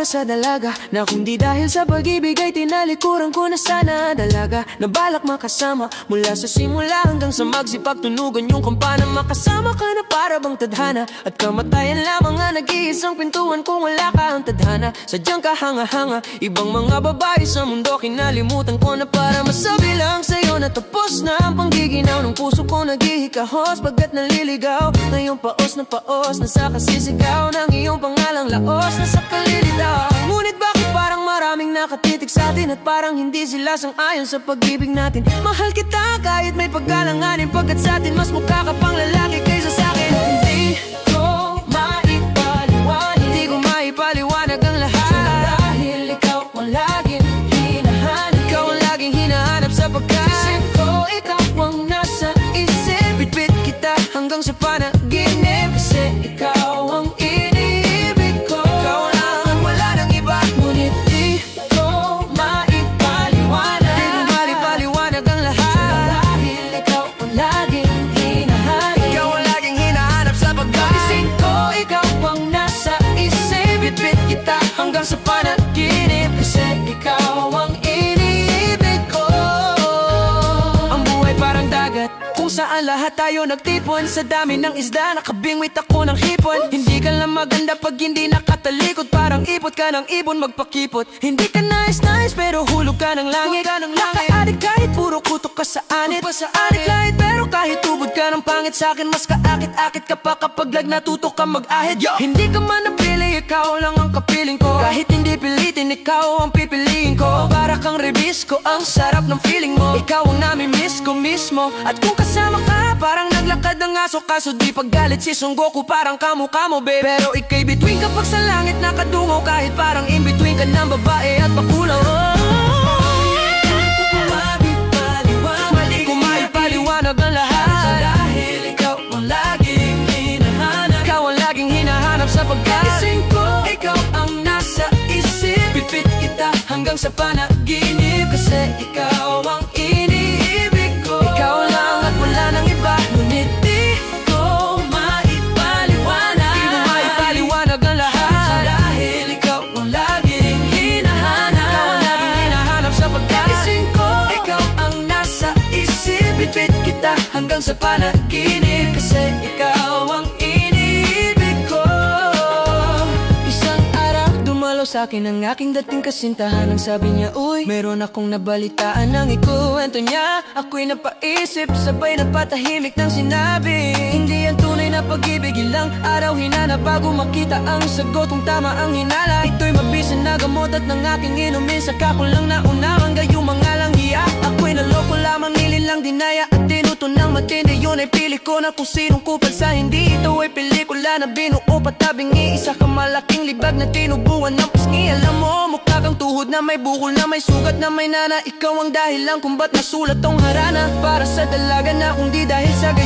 para sa dalaga, na kung di dahil sa pag-ibig ay tinalikuran ko na sana dalaga. Na balak makasama mula sa simula hanggang sa magsipagtunugan yung kampana. Makasama ka na para bang tadhana, at kamatayan lamang ang nag-iisang pintuan kung wala ka ang tadhana. Sadyang kahanga-hanga, ibang mga babae sa mundo kinalimutan ko na para masabi lang sa'yo na tapos na ang panggiginaw ng puso ko naghihikahos pagkat naliligaw. Ngayong paos na sa kasisigaw ng iyong pangalang laos na sa kalilitaw. Ngunit bakit parang maraming nakatitig sa atin at parang hindi sila sang-ayon sa pag-ibig natin? Mahal kita kahit may paggalanganin, pagkat sa atin mas mukha ka pang lalaki kaysa sa akin. Hindi ko maipaliwanag ang lahat, dahil ikaw ang laging hinahanap. Ikaw ang laging hinahanap sapagkat isip ko ikaw ang nasa isip. Bitbit kita hanggang sa panaginip, kasi ikaw ang iniibig ko. Ikaw lang ang wala nang iba, ngunit di ko maipaliwanag. Di ko maipaliwanag ang lahat, dahil ikaw ang laging hinahanap. Ikaw ang laging hinahanap sapagkat isip ko ikaw ang nasa isip. Bitbit kita hanggang sa panaginip, kasi ikaw ang iniibig ko. Ang buhay parang dagat kung saan lahat tayo nagtipon. Sa dami ng isda nakabingwit ako ng hipon. Hindi ka lang maganda pag hindi nakatalikod, parang ipot ka ng ibon magpakipot. Hindi ka nice pero hulog ka ng langit. Naka-adik kahit puro kutok ka sa anit. Adik lahit pero kahit tubod ka ng pangit, sa'kin mas kaakit-akit ka pa kapag lag natutok ka mag-ahit. Hindi ka man napili, ikaw lang ang kapiling ko. Kahit hindi pilitin, ikaw ang pipiliin ko. Para kang rebisco, ang sarap ng feeling mo. Ikaw ang nami-miss ko mismo. At kung kasama ka, parang naglakad ng aso. Kaso di paggalit si Son Goku, parang kamukha mo, babe. Pero ika'y bituin kapag sa langit nakadungaw, kahit parang in-between ka ng babae at bakulaw. Mali ko maipaliwanag ang lahat, dahil ikaw ang laging hinahanap. Ikaw ang laging hinahanap sapagkat gising ko ikaw ang nasa isip. Bitbit kita hanggang sa panaginip, kasi ikaw ang iniibig ko. Ikaw lang at wala nang iba, ngunit di ko maipaliwanag. Di mo maipaliwanag ang lahat, dahil ikaw ang laging hinahanap. Ikaw ang laging hinahanap sapagkat gising ko ikaw ang nasa isip. Bitbit kita hanggang sa panaginip, kasi ikaw ang iniibig ko. Isang araw dumalaw sa'kin ang aking dating kasintahan. Ang sabi niya, uy, meron akong nabalitaan. Nang ikuwento niya, ako'y napaisip, sabay napatahimik ng sinabi, hindi yan tunay na pag-ibig, ilang araw hinanap bago makita ang sagot kung tama ang hinala. Ito'y mabisan na gamot at ng aking inumin, saka ko lang naunawang gayong mga langhiya. Ako'y naloko lamang, nililang dinaya at tinuto ng matindi. Yun ay pili ko na kung sinong kupal sa hindi. Ito ay pelikula na binuo patabing iisa ka malaking libag na tinubuan ng pisngi. Alam mo, mukha kang tuhod na may bukol na may sugat na may nana. Ikaw ang dahilan kung ba't nasulat tong harana para sa dalaga, na kung di dahil sa